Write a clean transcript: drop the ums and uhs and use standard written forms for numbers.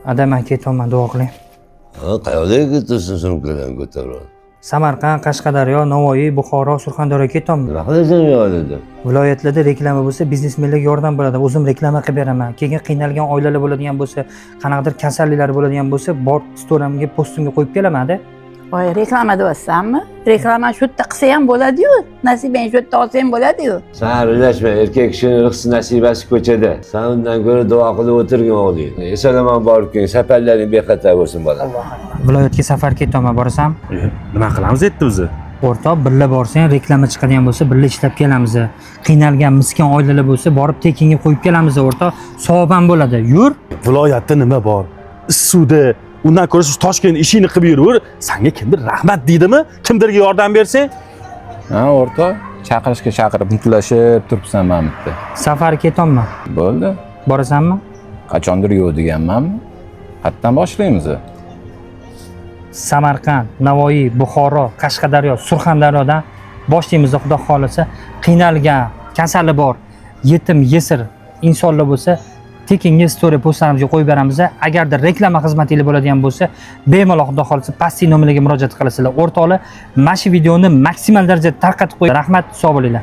Adaman ketyapman, duo qiling. Qayoqqa ketyapsan sumkalarni ko'tarib? Samarqand, Qashqadaryo, Navoiy, Buxoro, Surxondaryoga ketyapman. Nima qilasan yo'lida? Viloyatlarda reklama bo'lsa, biznesmenlarga yordam bo'ladi. O'zim reklama qilib beraman. Keyin qiynalgan oilalar bo'ladigan bo'lsa, qanaqadir kasalliklar bo'ladigan bo'lsa, bor storamga, postimga qo'yib kelaman-da. Voy, reklama deyapsanmi? Reklama shu yerda qilsa ham bo'ladi-yu, nasibang shu yerda olsa ham bo'ladi-yu. Sen aralashma, erkak kishining rizqi nasibasi ko'chada. Sen undan ko'ra duo qilib o'tirgin o'g'ling. Eson-omon borib keling, safarlaring bexatar bo'lsin bolam. Viloyatga safar ketyapman, borasan? Nima qilamiz endi o'zi? O'rtoq, birga borsang, reklama chiqadigan bo'lsa, birga ishlab kelamiz. Qiynalgan miskin oilalar bo'lsa, borib tekinga qo'yib kelamiz, o'rtoq. Savob ham bo'ladi. Yur. Viloyatda nima bor? Issiqda, undan ko'ra siz Toshkent ishini qilib yuraver. Senga kimdir rahmat deydimi? Kimdirga yordam bersang? Ha, o'rtoq, chaqirishga chaqirib mutlashib turibsan mana bitta. Safar ketyapman. Bo'ldi. Borasanmi? Qachondir yo'q deganmanmi? Qayerdan boshlaymiz? Samarqand, Navoiy, Buxoro, Qashqadaryo, Surxondaryodan boshlaymiz, xudo xolisa. Qiynalgan, kasali bor, yetim, yesir insonlar bo'lsa, tekinga story postlarimizga qo'yib beramiz. Agarda reklama xizmatingiz bo'ladigan bo'lsa, bemalol xudo xolisa pastki nomerlarga murojaat qilasizlar. O'rtoqlar, mana shu videoni maksimal darajada tarqatib qo'ying. Rahmat, sog' bo'linglar.